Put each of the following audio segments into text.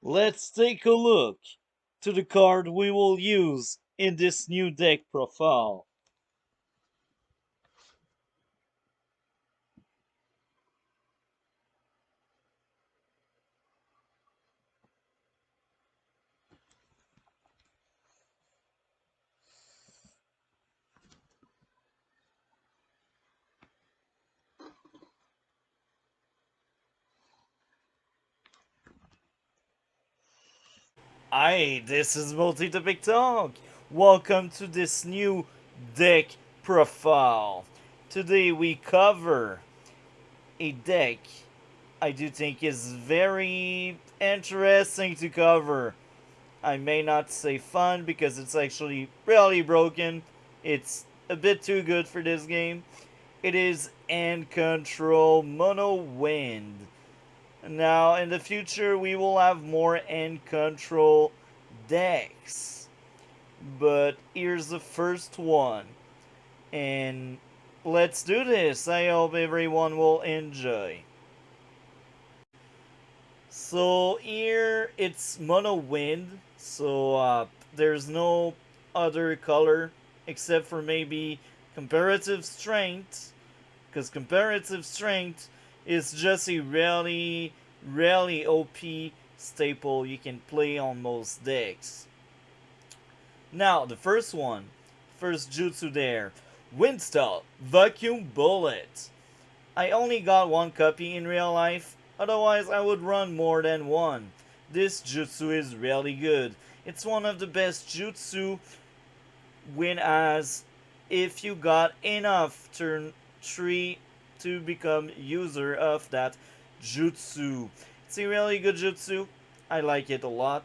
Let's take a look to the card we will use in this new deck profile. Hi, this is Multi the Big Talk. Welcome to this new deck profile. Today we cover a deck I do think is very interesting to cover. I may not say fun because it's actually really broken. It's a bit too good for this game. It is End Control Mono Wind. Now, in the future, we will have more End Control decks. But here's the first one. And let's do this. I hope everyone will enjoy. So here it's mono wind, so there's no other color except for maybe comparative strength, because comparative strength is just a really OP staple you can play on most decks. Now the first jutsu there, Windstall Vacuum Bullet. I only got one copy in real life, otherwise I would run more than one. This jutsu is really good. It's one of the best jutsu win as if you got enough turn 3 to become user of that jutsu. It's a really good jutsu. I like it a lot.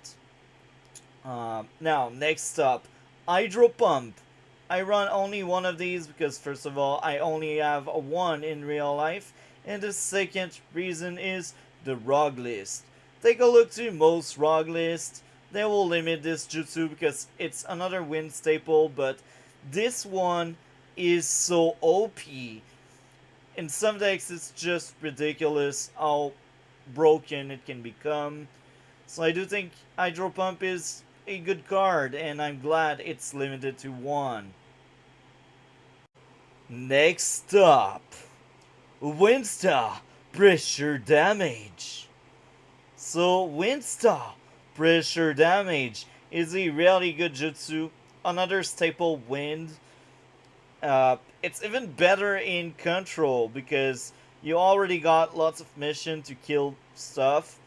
Now, next up, Hydro Pump. I run only one of these because, first of all, I only have one in real life, and the second reason is the ROG list. Take a look to most ROG lists. They will limit this jutsu because it's another win staple, but this one is so OP. In some decks, it's just ridiculous how broken it can become. So I do think Hydro Pump is a good card, and I'm glad it's limited to one. Next up, Windstar Pressure Damage. So Windstar Pressure Damage is a really good jutsu, another staple wind. It's even better in control because you already got lots of mission to kill stuff.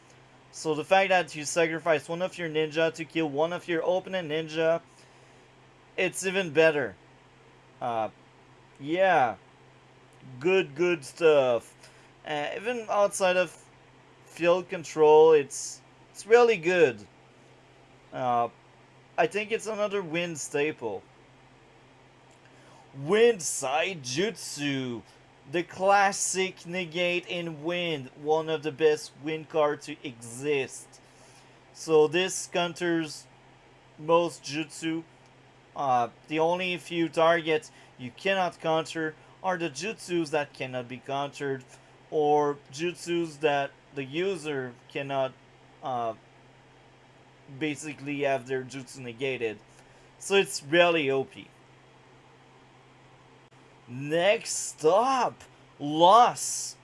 So the fact that you sacrifice one of your ninja to kill one of your opponent ninja, it's even better. Uh, yeah, good stuff. Even outside of field control, it's really good. Uh, I think it's another wind staple. Wind Side Jutsu, the classic negate in wind, one of the best wind cards to exist. So this counters most jutsu. The only few targets you cannot counter are the jutsus that cannot be countered, or jutsus that the user cannot uh, basically have their jutsu negated. So it's really OP. Next up, Loss.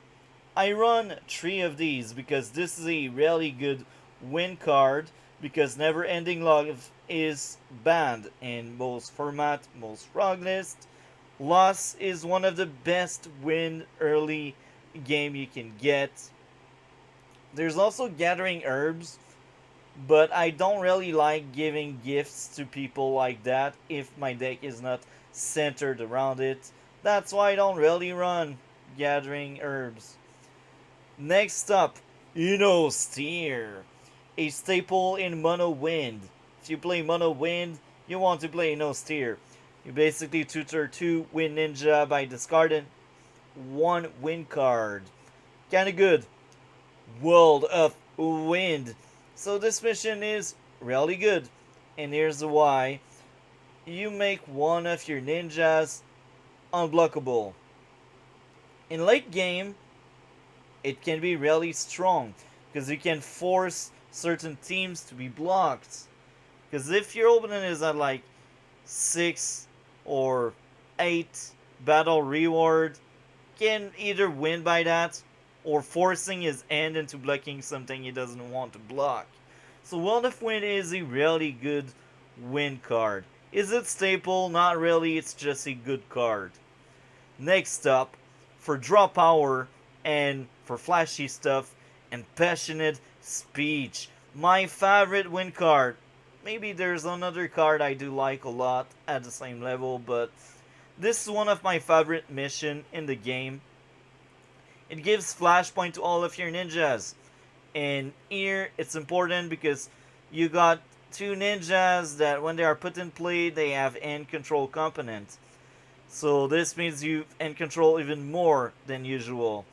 I run 3 of these because this is a really good win card because Never Ending Love is banned in most format, most ROG list. Loss is one of the best win early game you can get. There's also Gathering Herbs, but I don't really like giving gifts to people like that if my deck is not centered around it. That's why I don't really run Gathering Herbs. Next up, Steer, a staple in Mono Wind. If you play Mono Wind, you want to play Steer. You basically tutor 2 Wind Ninja by discarding 1 Wind card. Kinda good. World of Wind. So this mission is really good. And here's the why. You make one of your ninjas unblockable. In late game, it can be really strong because you can force certain teams to be blocked. Because if your opponent is at like 6 or 8 battle reward, can either win by that or forcing his end into blocking something he doesn't want to block. So World of Wind is a really good win card. Is it staple? Not really, it's just a good card. Next up, for draw power and for flashy stuff and passionate speech. My favorite win card. Maybe there's another card I do like a lot at the same level, but this is one of my favorite mission in the game. It gives flashpoint to all of your ninjas. And here it's important because you got two ninjas that when they are put in play, they have end control component. So this means you end control even more than usual.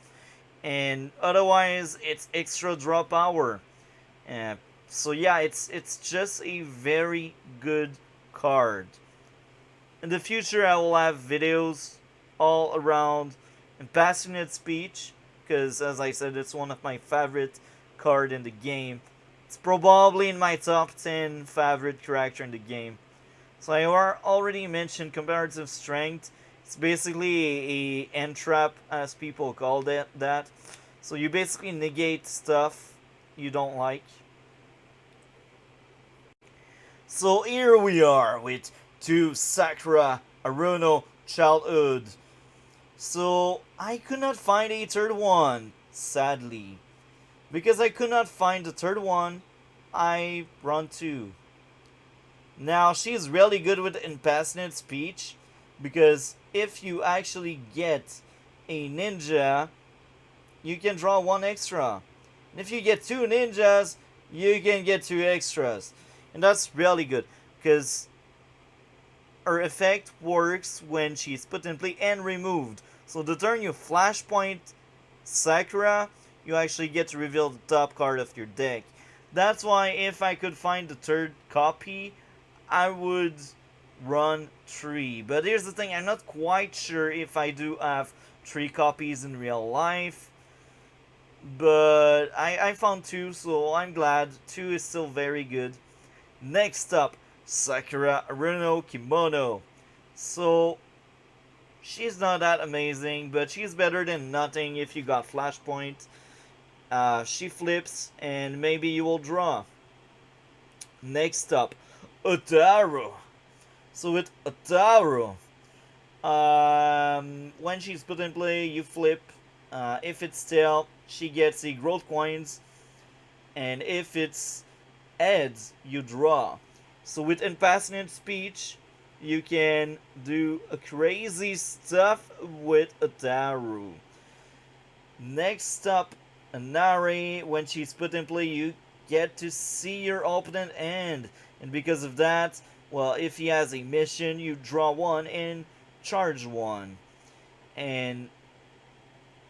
And otherwise, it's extra draw power. Uh, so yeah, it's just a very good card. In the future, I will have videos all around and passionate speech because, as I said, it's one of my favorite card in the game. It's probably in my top 10 favorite character in the game. So I already mentioned comparative strength. It's basically a end trap, as people call that. So you basically negate stuff you don't like. So here we are with two Sakura Aruno childhood. So I could not find a third one, sadly. Because I could not find the third one, I run two. Now she's really good with impassionate speech because if you actually get a ninja, you can draw one extra. And if you get two ninjas, you can get two extras. And that's really good because her effect works when she's put in play and removed. So the turn you flashpoint Sakura, you actually get to reveal the top card of your deck. That's why if I could find the third copy, I would run 3. But here's the thing, I'm not quite sure if I do have 3 copies in real life. But I found 2, so I'm glad. 2 is still very good. Next up, Sakura Aruno Kimono. So, she's not that amazing, but she's better than nothing if you got Flashpoint. She flips, and maybe you will draw. Next up, Otaru. So with Otaru, when she's put in play, you flip. If it's tail, she gets the growth coins, and if it's heads, you draw. So with impassionate speech, you can do a crazy stuff with Otaru. Next up, Anari. When she's put in play, you get to see your opponent end. And because of that, well, if he has a mission, you draw 1 and charge 1. And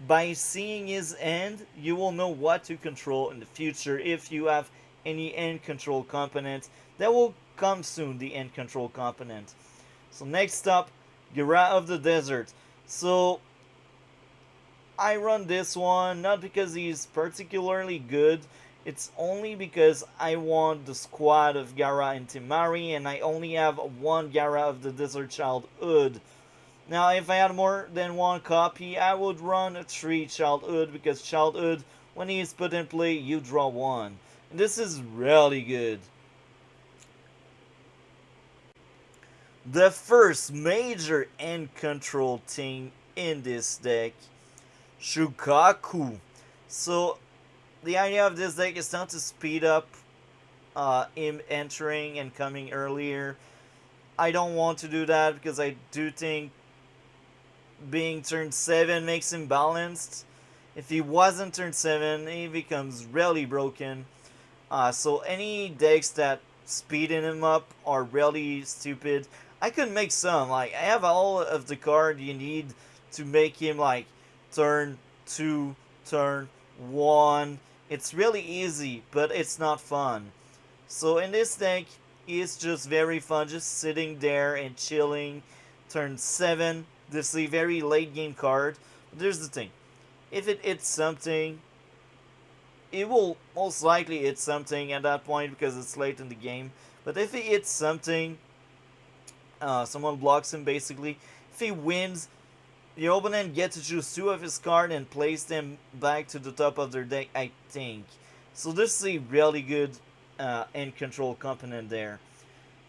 by seeing his end, you will know what to control in the future if you have any end control component. That will come soon, the end control component. So next up, Gira of the Desert. So I run this one not because he's particularly good. It's only because I want the squad of Gara and Timari, and I only have one Gara of the Desert Childhood. Now, if I had more than one copy, I would run 3 Childhood, because Childhood, when he is put in play, you draw 1. And this is really good. The first major end control thing in this deck, Shukaku. So, the idea of this deck is not to speed up him entering and coming earlier. I don't want to do that because I do think being turn 7 makes him balanced. If he wasn't turn 7, he becomes really broken. So any decks that speeding him up are really stupid. I could make some. Like, I have all of the card you need to make him like turn 2, turn 1. It's really easy, but it's not fun. So in this deck, it's just very fun, just sitting there and chilling. Turn 7, this is a very late game card. But there's the thing, if it hits something, it will most likely hit something at that point because it's late in the game. But if he hits something, someone blocks him basically. If he wins, the opponent gets to choose two of his cards and place them back to the top of their deck, I think. So this is a really good end control component there.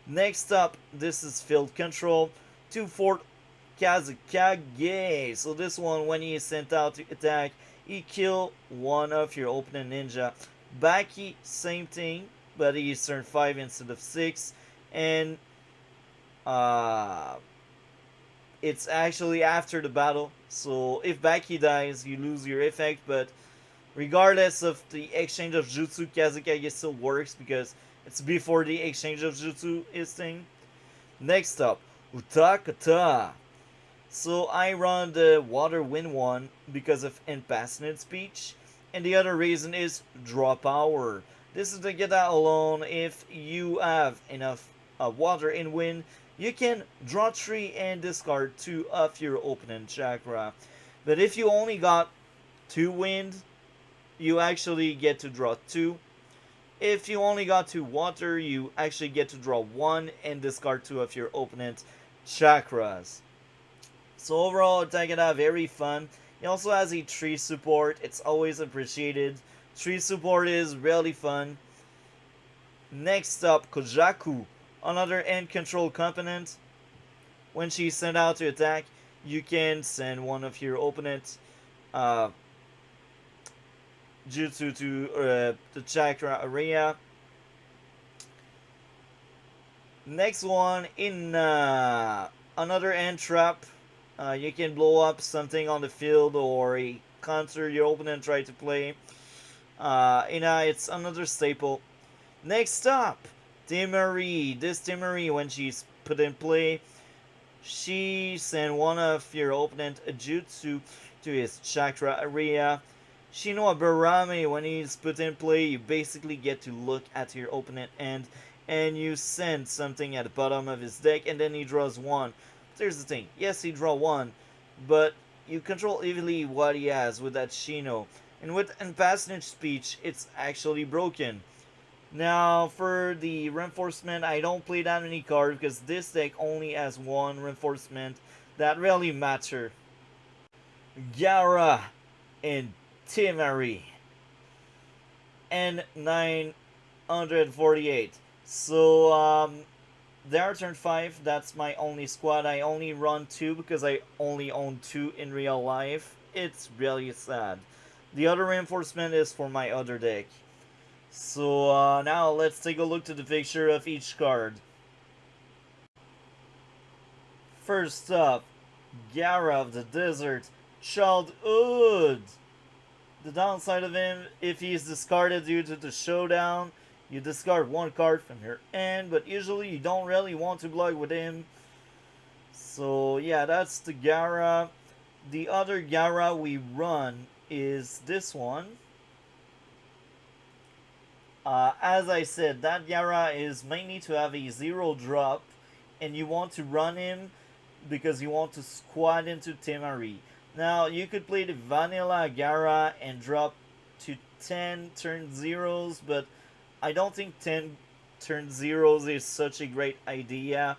Next up, this is field control. 2-4 Kazekage. So this one, when he is sent out to attack, he kill one of your opponent ninja. Baki, same thing, but he's turn 5 instead of 6. And uh, it's actually after the battle. So if Baki dies, you lose your effect, but regardless of the exchange of jutsu, Kazekage still works because it's before the exchange of jutsu is thing. Next up, Utakata. So I run the Water Wind one because of Impassionate Speech, and the other reason is Draw Power. This is to get that alone. If you have enough water in wind, you can draw 3 and discard 2 of your opponent chakra. But if you only got 2 wind, you actually get to draw 2. If you only got 2 water, you actually get to draw 1 and discard 2 of your opponent's chakras. So overall, Takeda, very fun. He also has a tree support. It's always appreciated. Tree support is really fun. Next up, Kojaku. Another end control component. When she's sent out to attack, you can send one of your opponent's jutsu to the chakra area. Next one, in another end trap. You can blow up something on the field or a counter your opponent tried to play. It's another staple. Next up, Timari. This Timari, when she's put in play, she send one of your opponent a jutsu to his chakra area. Shino Barame, when he's put in play, you basically get to look at your opponent and you send something at the bottom of his deck, and then he draws 1. Here's the thing. Yes, he draw 1, but you control evenly what he has with that Shino. And with Impassionate Speech, it's actually broken. Now, for the reinforcement, I don't play that many cards because this deck only has 1 reinforcement that really matter. Gara and Timari. And 948. So, they are turn 5. That's my only squad. I only run 2 because I only own 2 in real life. It's really sad. The other reinforcement is for my other deck. So now let's take a look to the picture of each card. First up, Gara of the Desert, Childhood. The downside of him, if he's discarded due to the showdown, you discard 1 card from your end, but usually you don't really want to block with him. So yeah, that's the Gara. The other Gara we run is this one. As I said, that Gara is mainly to have a 0 drop, and you want to run him because you want to squad into Temari. Now, you could play the vanilla Gara and drop to 10 turn 0s, but I don't think 10 turn 0s is such a great idea.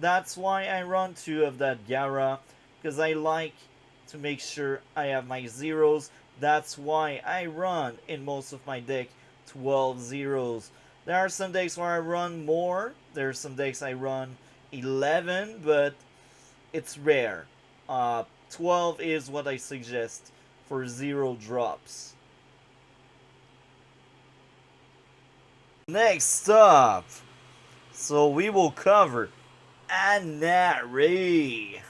That's why I run 2 of that Gara, because I like to make sure I have my 0s. That's why I run in most of my deck 12 0s. There are some decks where I run more. There are some decks I run 11, but it's rare. 12 is what I suggest for 0 drops. Next up, so we will cover Anare.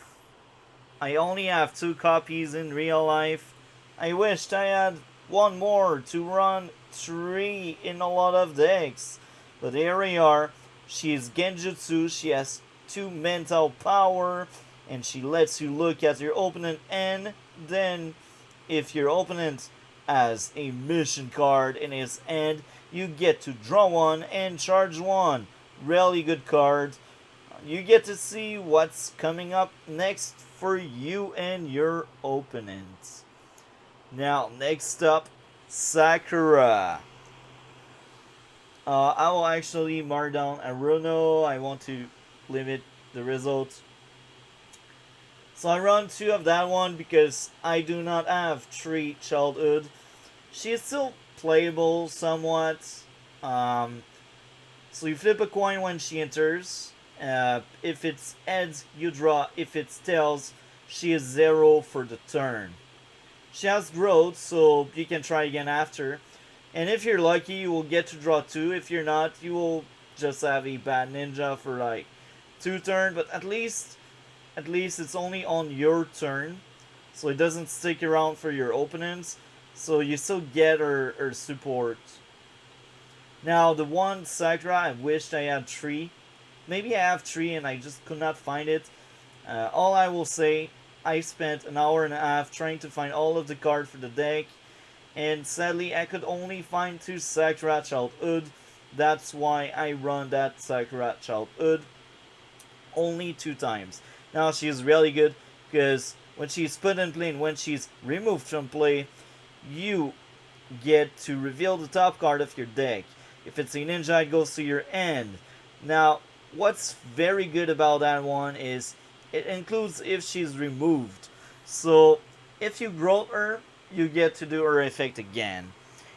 I only have 2 copies in real life. I wished I had 1 more to run 3 in a lot of decks. But here we are. She is Genjutsu. She has 2 mental power. And she lets you look at your opponent. And then, if your opponent has a mission card in his hand, you get to draw 1 and charge 1. Really good card. You get to see what's coming up next for you and your opponent. Now, next up, Sakura. I will actually mark down Aruno. I want to limit the results. So I run 2 of that one because I do not have 3 childhood. She is still playable somewhat. Um, so you flip a coin when she enters. If it's heads, you draw. If it's tails, she is 0 for the turn. She has growth, so you can try again after. And if you're lucky, you will get to draw 2. If you're not, you will just have a bad ninja for like 2 turns. But at least it's only on your turn, so it doesn't stick around for your opponents. So you still get her support. Now the one Sakura, I wished I had 3. Maybe I have 3 and I just could not find it. All I will say, I spent an hour and a half trying to find all of the cards for the deck, and sadly I could only find 2 Sakura Childhood. That's why I run that Sakura Childhood only 2 times. Now she is really good because when she's put in play and when she's removed from play, you get to reveal the top card of your deck. If it's a ninja, it goes to your end. Now, what's very good about that one is it includes if she's removed. So, if you grow her, you get to do her effect again.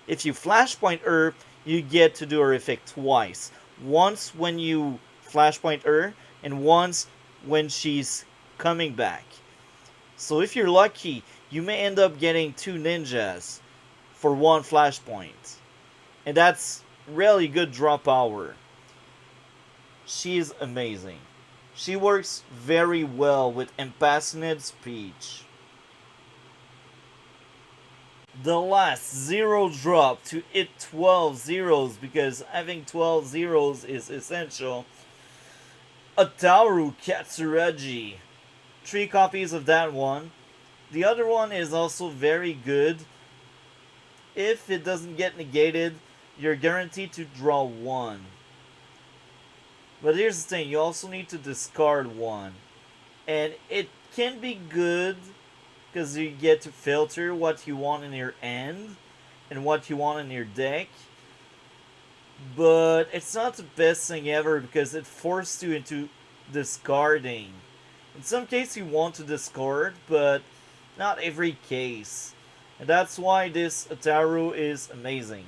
If you flashpoint her, you get to do her effect twice. Once when you flashpoint her, and once when she's coming back. So if you're lucky, you may end up getting 2 ninjas for 1 flashpoint. And that's really good draw power. She's amazing. She works very well with impassionate speech. The last 0 drop to hit 12 zeros, because having 12 zeros is essential. Ataru Katsuragi. 3 copies of that one. The other one is also very good. If it doesn't get negated, you're guaranteed to draw 1. But here's the thing, you also need to discard 1. And it can be good because you get to filter what you want in your end and what you want in your deck. But it's not the best thing ever because it forces you into discarding. In some cases you want to discard, but not every case. And that's why this Ataru is amazing.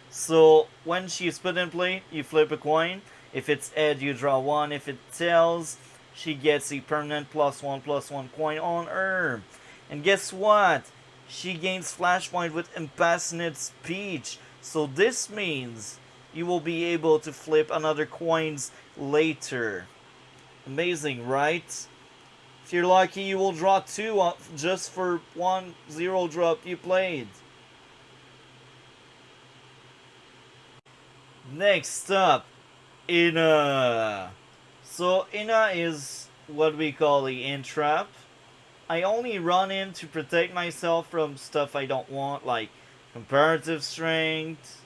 So when she's put in play, you flip a coin. If it's head, you draw 1. If it tails, she gets a permanent +1/+1 coin on her. And guess what? She gains flashpoint with impassionate speech. So this means you will be able to flip another coins later. Amazing, right? If you're lucky, you will draw 2 just for 1 0 drop you played. Next up, Ina. So Ina is what we call the entrap. I only run in to protect myself from stuff I don't want, like comparative strength,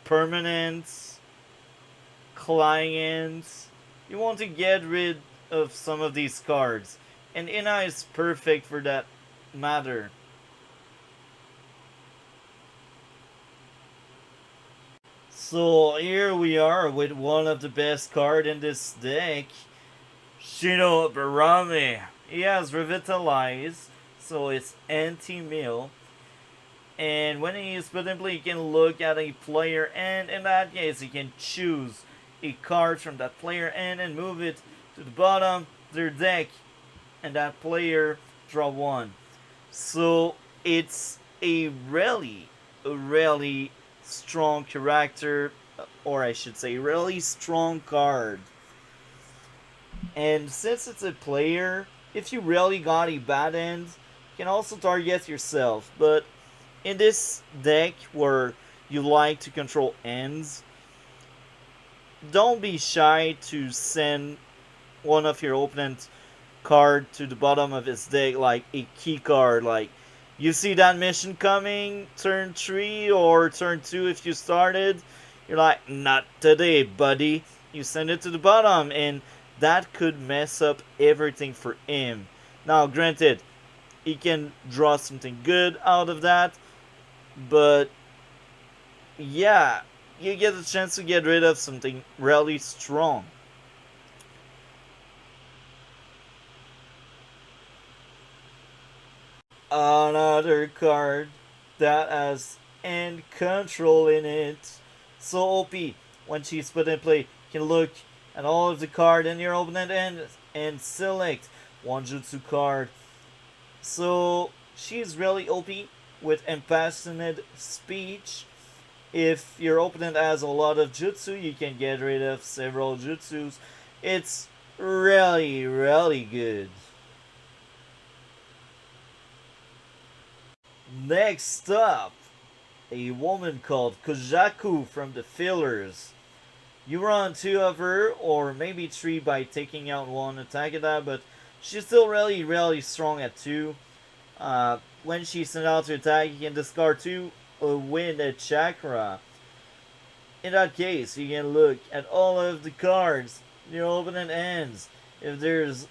permanence, clients. You want to get rid of some of these cards, and Ina is perfect for that matter. So here we are with one of the best cards in this deck, Shino Barame. He has Revitalize, so it's anti-meal. And when he is put in play, he can look at a player, and in that case, he can choose a card from that player and move it to the bottom of their deck, and that player draw 1. So it's a really strong character, or I should say, really strong card. And since it's a player, if you really got a bad end, you can also target yourself. But in this deck where you like to control ends, don't be shy to send one of your opponent's card to the bottom of his deck, like a key card. Like, you see that mission coming, turn 3 or turn 2 if you started, you're like, not today, buddy. You send it to the bottom, and that could mess up everything for him. Now, granted, he can draw something good out of that, But yeah, you get a chance to get rid of something really strong. Another card that has end control in it. So OP, when she's put in play, you can look at all of the card in your opponent end and select one jutsu card. So she's really OP with impassioned speech. If your opponent has a lot of jutsu, you can get rid of several jutsus. It's really, really good. Next up, a woman called Kojaku from the fillers. You run two of her, or maybe three by taking out one attack at that, but she's still really, really strong at two. When she's sent out to attack, you can discard two or win a chakra. In that case, you can look at all of the cards your opponent ends. If there's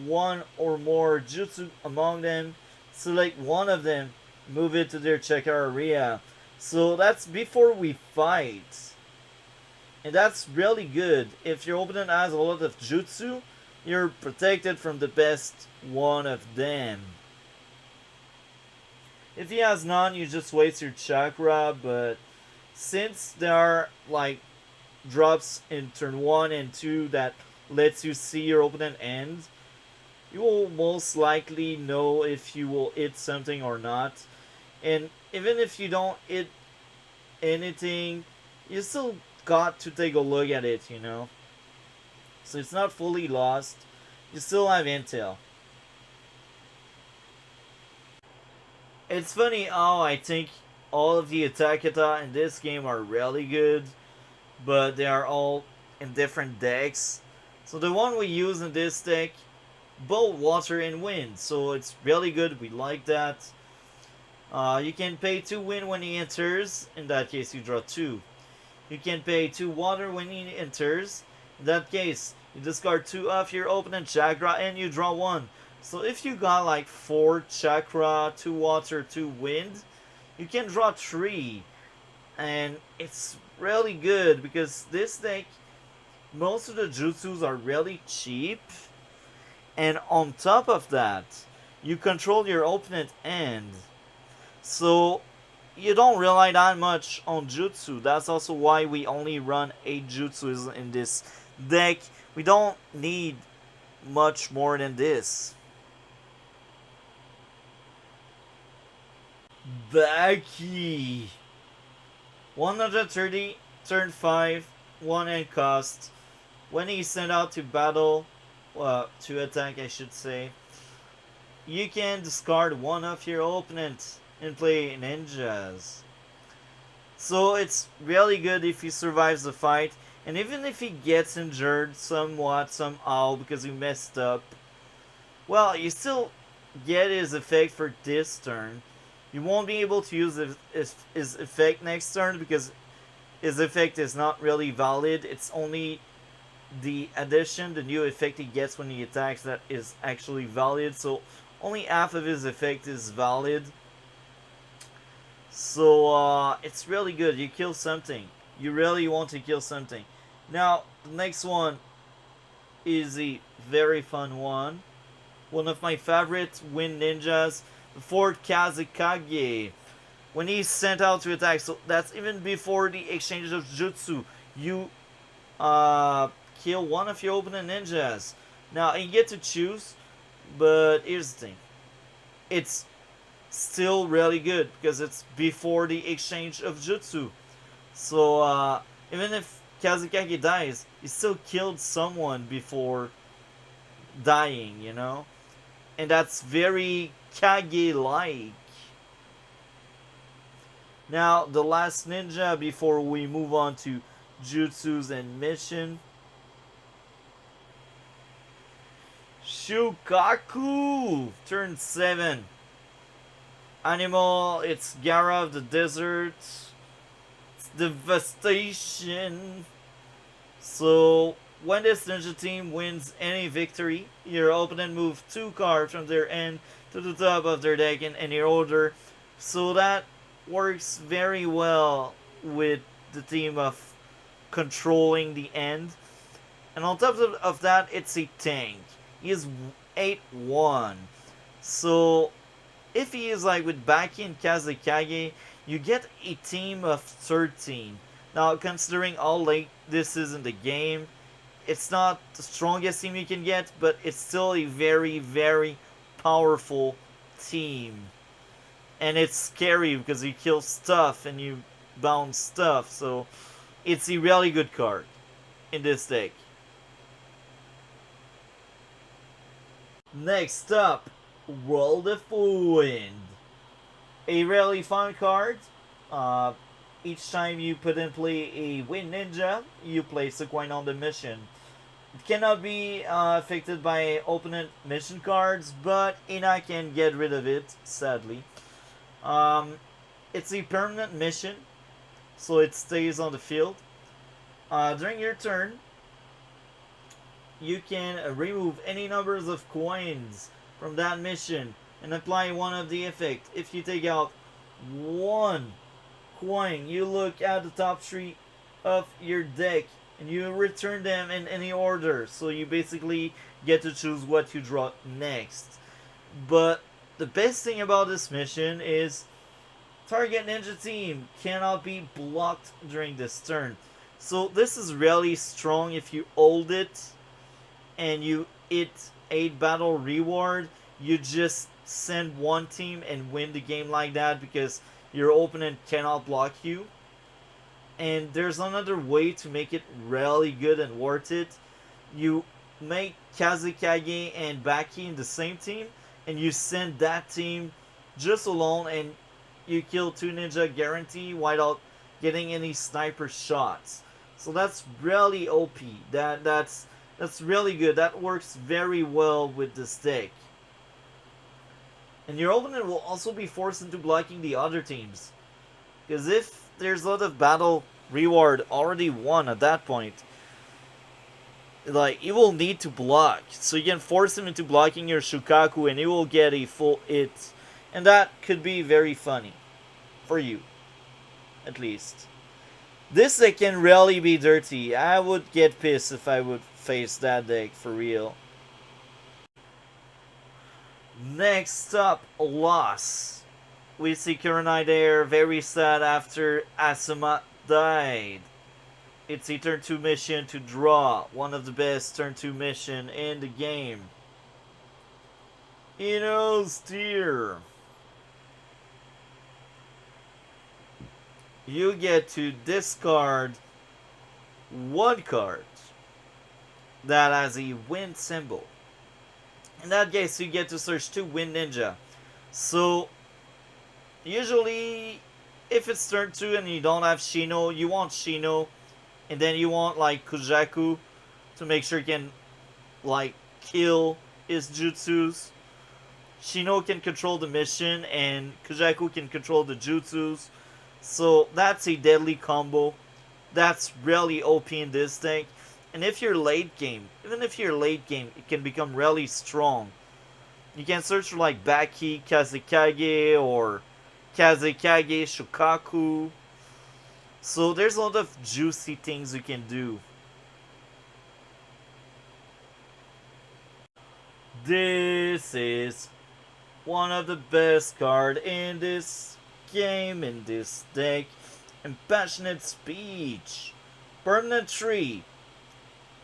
one or more jutsu among them, select one of them, move it to their chakra area. So that's before we fight. And that's really good. If your opponent has a lot of jutsu, you're protected from the best one of them. If he has none, you just waste your chakra, but since there are like drops in turn 1 and 2 that lets you see your opponent end, you will most likely know if you will hit something or not. And even if you don't hit anything, you still got to take a look at it, you know? So it's not fully lost. You still have intel. It's funny how I think all of the attack kata in this game are really good, but they are all in different decks. So the one we use in this deck, both water and wind, so it's really good. We like that. You can pay 2 wind when he enters. In that case, you draw 2. You can pay 2 water when he enters. In that case, you discard 2 off your opponent chakra and you draw 1. So if you got like 4 chakra, 2 water, 2 wind, you can draw 3. And it's really good because this deck, most of the jutsus are really cheap. And on top of that, you control your opponent end. So you don't rely that much on jutsu. That's also why we only run 8 jutsus in this deck. We don't need much more than this. Baki. 130, turn 5, 1 end cost. When he's sent out to battle, to attack I should say, you can discard one of your opponent and play ninjas. So it's really good if he survives the fight, and even if he gets injured somewhat somehow because he messed up, well, you still get his effect for this turn. You won't be able to use his effect next turn because his effect is not really valid. It's only the addition, the new effect he gets when he attacks that is actually valid. So only half of his effect is valid. So it's really good. You kill something. You really want to kill something. Now, the next one is a very fun one. One of my favorite wind ninjas, the Fort Kazekage. When he's sent out to attack, so that's even before the exchange of jutsu, you kill one of your opponent ninjas. Now, you get to choose, but here's the thing. It's still really good because it's before the exchange of jutsu. So, even if Kazekage dies, he still killed someone before dying, you know? And that's very Kage-like. Now, the last ninja before we move on to jutsus and mission. Shukaku! Turn 7. Animal, it's Gara of the desert. It's devastation. So, when this ninja team wins any victory, your opponent moves 2 cards from their end to the top of their deck in any order. So that works very well with the theme of controlling the end. And on top of that, it's a tank. He is 8-1. So if he is like with Baki and Kazekage, you get a team of 13. Now, considering how late this is in the game, it's not the strongest team you can get, but it's still a very, very powerful team. And it's scary because you kill stuff and you bounce stuff, so it's a really good card in this deck. Next up, World of Wind. A really fun card. Uh, each time you put in play a Wind Ninja, you place a coin on the mission. It cannot be affected by opponent mission cards, but Ina can get rid of it, sadly. Um, it's a permanent mission, so it stays on the field. During your turn, you can remove any numbers of coins from that mission and apply one of the effect. If you take out one coin, you look at the top three of your deck and you return them in any order. So you basically get to choose what you draw next. But the best thing about this mission is target ninja team cannot be blocked during this turn. So this is really strong if you hold it and you hit 8 battle reward. You just send one team and win the game like that because your opponent cannot block you. And there's another way to make it really good and worth it. You make Kazekage and Baki in the same team and you send that team just alone and you kill 2 ninja guarantee without getting any sniper shots. So that's really OP. That's really good. That works very well with this deck. And your opponent will also be forced into blocking the other teams. Because if there's a lot of battle reward already won at that point, like, he will need to block. So you can force him into blocking your Shukaku and he will get a full hit. And that could be very funny. For you. At least. This deck can really be dirty. I would get pissed if I would face that deck for real. Next up, Loss. We see Kurenai there, very sad after Asuma died. It's a turn 2 mission to draw. One of the best turn 2 mission in the game. Ino's Tear. You get to discard one card that has a wind symbol. In that case, you get to search 2 Wind Ninja. So, usually, if it's turn 2 and you don't have Shino, you want Shino. And then you want, like, Kujaku to make sure you can, like, kill his jutsus. Shino can control the mission, and Kujaku can control the jutsus. So, that's a deadly combo. That's really OP in this deck. And if you're late game, even if you're late game, it can become really strong. You can search for like Baki, Kazekage, or Kazekage, Shukaku. So there's a lot of juicy things you can do. This is one of the best cards in this game, in this deck. Impassionate Speech. Permanent Tree.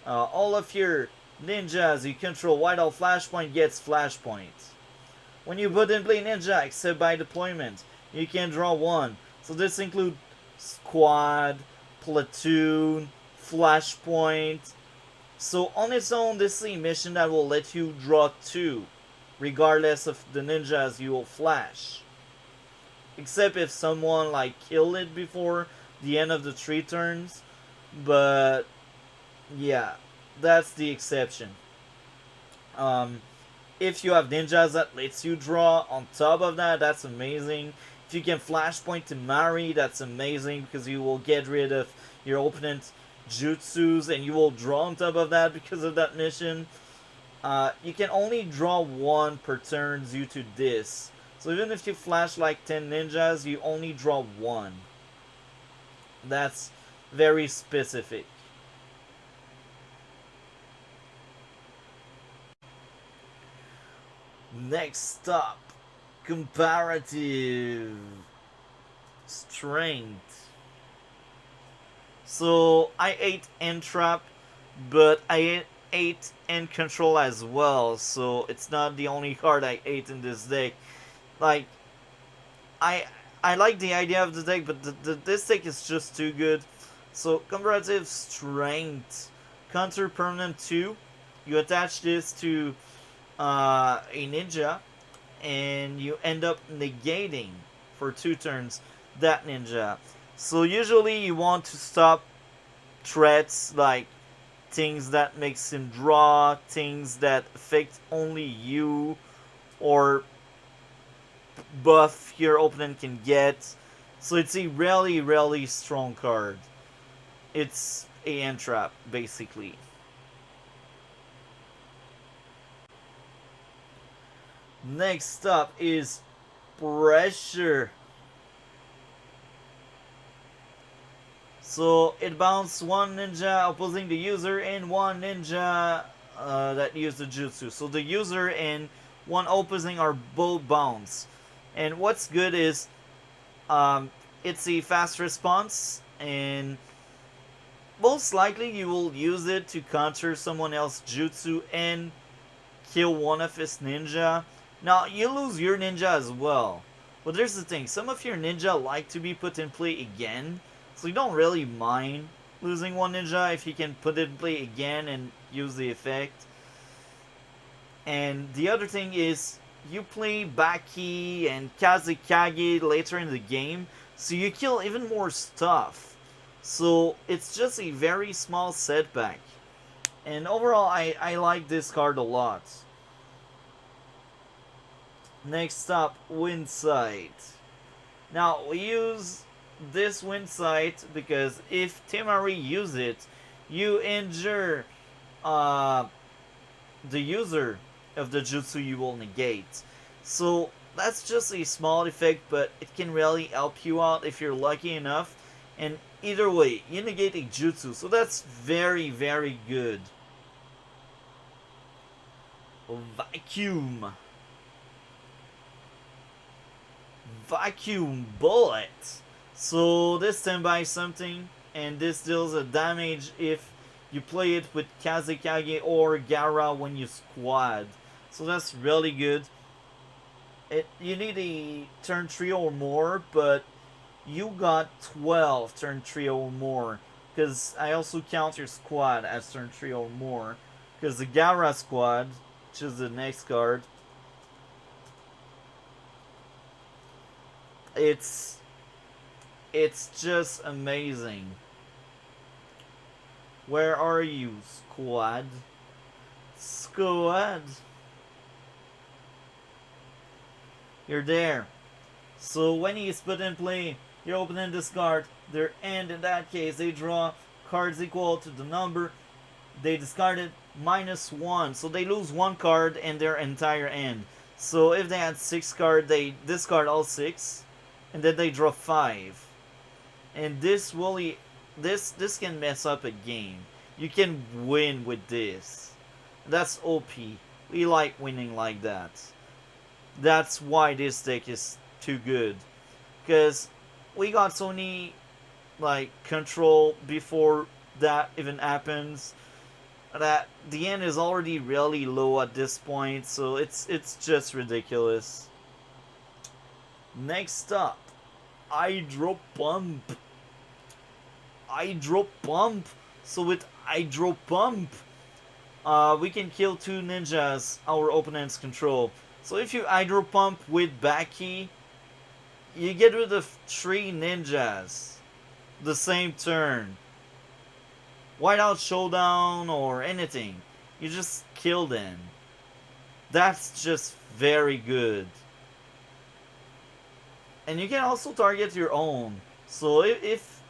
All of your ninjas you control without flashpoint gets flashpoint. When you put in play ninja, except by deployment, you can draw 1. So this includes squad, platoon, flashpoint. So on its own, this is a mission that will let you draw 2, regardless of the ninjas you will flash. Except if someone like killed it before the end of the 3 turns, but yeah, that's the exception. If you have ninjas that lets you draw on top of that, that's amazing. If you can flashpoint to Mari, that's amazing because you will get rid of your opponent's jutsus and you will draw on top of that because of that mission. You can only draw 1 per turn due to this. So even if you flash like 10 ninjas, you only draw one. That's very specific. Next up, comparative strength. So I ate Entrap, but I ate End Control as well. So it's not the only card I ate in this deck. Like I I like the idea of the deck, but this deck is just too good. So comparative strength, counter permanent 2. You attach this to a ninja, and you end up negating for 2 turns that ninja. So usually you want to stop threats like things that makes him draw, things that affect only you, or buff your opponent can get. So it's a really, really strong card. It's a entrap, basically. Next up is pressure. So it bounces one ninja opposing the user and one ninja that used the jutsu. So the user and one opposing are both bounce. And what's good is it's a fast response, and most likely you will use it to counter someone else's jutsu and kill one of his ninja. Now, you lose your ninja as well. But there's the thing, some of your ninja like to be put in play again, so you don't really mind losing one ninja if you can put it in play again and use the effect. And the other thing is, you play Baki and Kazekage later in the game, so you kill even more stuff. So it's just a very small setback. And overall, I like this card a lot. Next up, Wind Sight. Now, we use this Wind Sight because if Temari use it, you injure the user of the jutsu you will negate. So that's just a small effect, but it can really help you out if you're lucky enough. And either way, you negate a jutsu, so that's very, very good. Vacuum. Vacuum Bullet. So this standby something, and this deals a damage if you play it with Kazekage or Gara when you squad. So that's really good. You need a turn 3 or more, but you got 12 turn 3 or more. Because I also count your squad as turn 3 or more. Because the Gara squad, which is the next card, it's just amazing. Where are you, squad? Squad. You're there. So when he's put in play, your opponent discard their end. In that case, they draw cards equal to the number they discarded -1. So they lose 1 card and their entire end. So if they had 6 cards, they discard all 6, and then they draw 5. And this really, this can mess up a game. You can win with this. That's OP. We like winning like that. That's why this deck is too good. Because we got so many like control before that even happens, that the end is already really low at this point, so it's just ridiculous. Next up, Hydro Pump. Hydro Pump. So with Hydro Pump, we can kill 2 ninjas our opponents control. So if you Hydro Pump with Baki, you get rid of 3 ninjas the same turn. Whiteout Showdown or anything. You just kill them. That's just very good. And you can also target your own. So if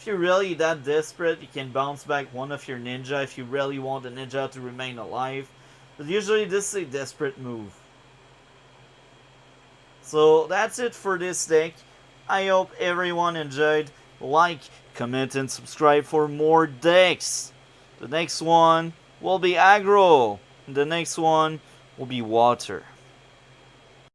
you're really that desperate, you can bounce back one of your ninja if you really want the ninja to remain alive. But usually this is a desperate move. So that's it for this deck. I hope everyone enjoyed. Like, comment, and subscribe for more decks. The next one will be aggro. The next one will be water.